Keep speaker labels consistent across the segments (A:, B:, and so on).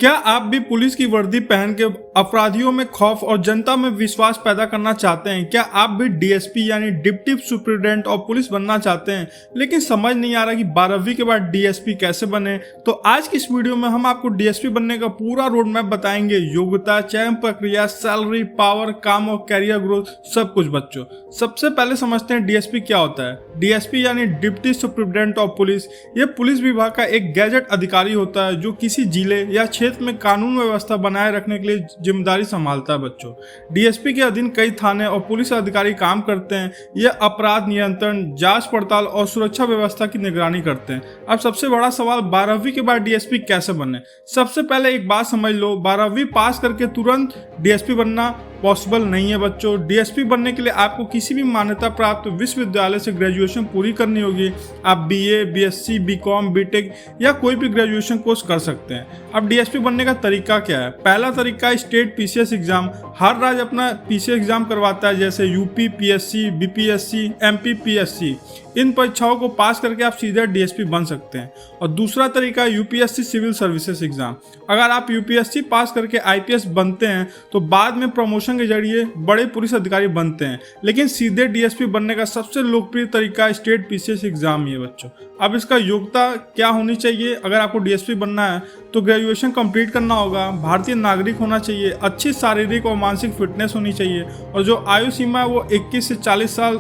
A: क्या आप भी पुलिस की वर्दी पहन के अपराधियों में खौफ और जनता में विश्वास पैदा करना चाहते हैं? क्या आप भी डीएसपी यानी डिप्टी सुपरिटेंडेंट ऑफ पुलिस बनना चाहते हैं, लेकिन समझ नहीं आ रहा कि 12वीं के बाद डीएसपी कैसे बने? तो आज की इस वीडियो में हम आपको डीएसपी बनने का पूरा रोड मैप बताएंगे। योग्यता, चयन प्रक्रिया, सैलरी, पावर, काम और कैरियर ग्रोथ, सब कुछ बच्चों। सबसे पहले समझते हैं डीएसपी क्या होता है। डीएसपी यानी डिप्टी सुपरिटेंडेंट ऑफ पुलिस, ये पुलिस विभाग का एक गैजेट अधिकारी होता है जो किसी जिले या क्षेत्र में कानून व्यवस्था बनाए रखने के लिए जिम्मेदारी संभालता है बच्चों। डीएसपी के अधीन कई थाने और पुलिस अधिकारी काम करते हैं। ये अपराध नियंत्रण, जांच पड़ताल और सुरक्षा व्यवस्था की निगरानी करते हैं। अब सबसे बड़ा सवाल, 12वीं के बाद डीएसपी कैसे बने? सबसे पहले एक बात समझ लो, 12वीं पास करके तुरंत डीएसपी बनना पॉसिबल नहीं है बच्चों। डीएसपी बनने के लिए आपको किसी भी मान्यता प्राप्त विश्वविद्यालय से ग्रेजुएशन पूरी करनी होगी। आप बीए, बीएससी, बीकॉम, बीटेक या कोई भी ग्रेजुएशन कोर्स कर सकते हैं। अब डीएसपी बनने का तरीका क्या है? पहला तरीका स्टेट पीसीएस एग्जाम। हर राज्य अपना पीसीएस एग्जाम करवाता है, जैसे UP PSC, BPSC, MP PSC. इन परीक्षाओं को पास करके आप सीधे डीएसपी बन सकते हैं। और दूसरा तरीका है यूपीएससी सिविल सर्विसेज एग्जाम। अगर आप यूपीएससी पास करके आईपीएस बनते हैं तो बाद में प्रमोशन के जरिए बड़े पुलिस अधिकारी बनते हैं, लेकिन सीधे डीएसपी बनने का सबसे लोकप्रिय तरीका स्टेट पीसीएस एग्जाम ही है बच्चों। अब इसका योग्यता क्या होनी चाहिए? अगर आपको डीएसपी बनना है तो ग्रेजुएशन कंप्लीट करना होगा, भारतीय नागरिक होना चाहिए, अच्छी शारीरिक और मानसिक फिटनेस होनी चाहिए, और जो आयु सीमा है वो 21 से 40 साल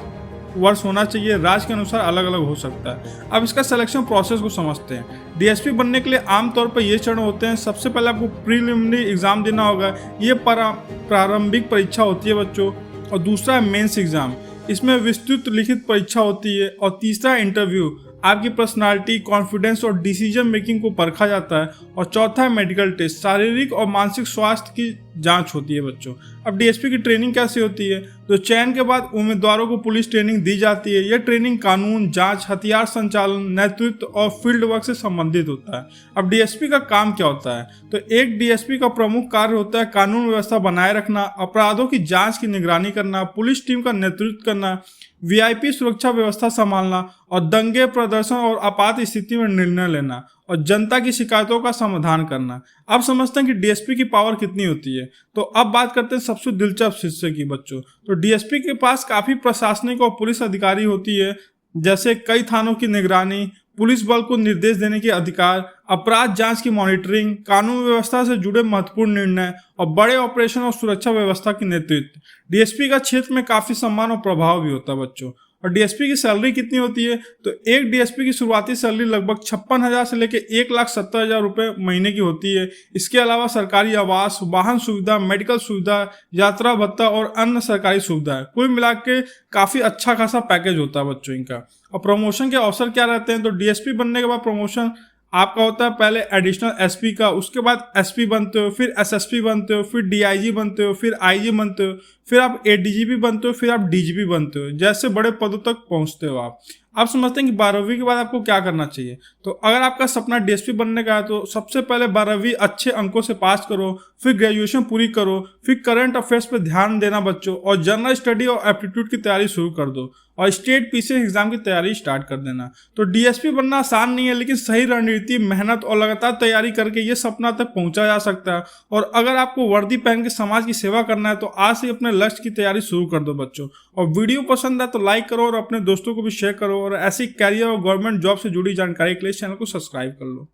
A: वर्ष होना चाहिए। राज्य के अनुसार अलग अलग हो सकता है। अब इसका सिलेक्शन प्रोसेस को समझते हैं। डीएसपी बनने के लिए आमतौर पर ये चरण होते हैं। सबसे पहले आपको प्रीलिमिनरी एग्जाम देना होगा, ये प्रारंभिक परीक्षा होती है बच्चों। और दूसरा है मेंस एग्जाम, इसमें विस्तृत लिखित परीक्षा होती है। और तीसरा इंटरव्यू, आपकी पर्सनालिटी, कॉन्फिडेंस और डिसीजन मेकिंग को परखा जाता है। और चौथा है मेडिकल टेस्ट, शारीरिक और मानसिक स्वास्थ्य की जांच होती है बच्चों। अब डीएसपी की ट्रेनिंग कैसे होती है? तो चयन के बाद उम्मीदवारों को पुलिस ट्रेनिंग दी जाती है। यह ट्रेनिंग कानून, जांच, हथियार संचालन, नेतृत्व और फील्ड वर्क से संबंधित होता है। अब डीएसपी का काम क्या होता है? तो एक डीएसपी का प्रमुख कार्य होता है कानून व्यवस्था बनाए रखना, अपराधों की जांच की निगरानी करना, पुलिस टीम का नेतृत्व करना, वीआईपी सुरक्षा व्यवस्था संभालना, और दंगे, प्रदर्शन और आपात स्थिति में निर्णय लेना, और जनता की शिकायतों का समाधान करना। अब समझते हैं कि डीएसपी की पावर कितनी होती है। तो अब बात करते हैं सबसे दिलचस्प हिस्से की बच्चों। तो डीएसपी के पास काफी प्रशासनिक और पुलिस अधिकारी होती है, जैसे कई थानों की निगरानी, पुलिस बल को निर्देश देने के अधिकार, अपराध जांच की मॉनिटरिंग, कानून व्यवस्था से जुड़े महत्वपूर्ण निर्णय, और बड़े ऑपरेशन और सुरक्षा व्यवस्था की नेतृत्व। डीएसपी का क्षेत्र में काफी सम्मान और प्रभाव भी होता है बच्चों। और डीएसपी की सैलरी कितनी होती है? तो एक डीएसपी की शुरुआती सैलरी लगभग 56,000 से लेकर 1,70,000 रुपये महीने की होती है। इसके अलावा सरकारी आवास, वाहन सुविधा, मेडिकल सुविधा, यात्रा भत्ता और अन्य सरकारी सुविधा है। कुल मिला के काफी अच्छा खासा पैकेज होता है बच्चों इनका। और प्रमोशन के अवसर क्या रहते हैं? तो डीएसपी बनने के बाद प्रमोशन आपका होता है पहले एडिशनल एसपी का, उसके बाद एसपी बनते हो, फिर एसएसपी बनते हो, फिर डीआईजी बनते हो, फिर आईजी बनते हो, फिर आप एडीजीपी बनते हो, फिर आप डीजीपी बनते हो। जैसे बड़े पदों तक पहुंचते हो आप। आप समझते हैं कि 12वीं के बाद आपको क्या करना चाहिए? तो अगर आपका सपना डीएसपी बनने का है तो सबसे पहले 12वीं अच्छे अंकों से पास करो, फिर ग्रेजुएशन पूरी करो, फिर करंट अफेयर्स पर ध्यान देना बच्चों, और जनरल स्टडी और एप्टीट्यूड की तैयारी शुरू कर दो, और स्टेट पीसीएस एग्जाम की तैयारी स्टार्ट कर देना। तो डीएसपी बनना आसान नहीं है, लेकिन सही रणनीति, मेहनत और लगातार तैयारी करके ये सपना तक पहुंचा जा सकता है। और अगर आपको वर्दी पहन के समाज की सेवा करना है तो आज से अपने लक्ष्य की तैयारी शुरू कर दो बच्चों। और वीडियो पसंद है तो लाइक करो और अपने दोस्तों को भी शेयर करो, और ऐसी कैरियर और गवर्नमेंट जॉब से जुड़ी जानकारी के लिए चैनल को सब्सक्राइब कर लो।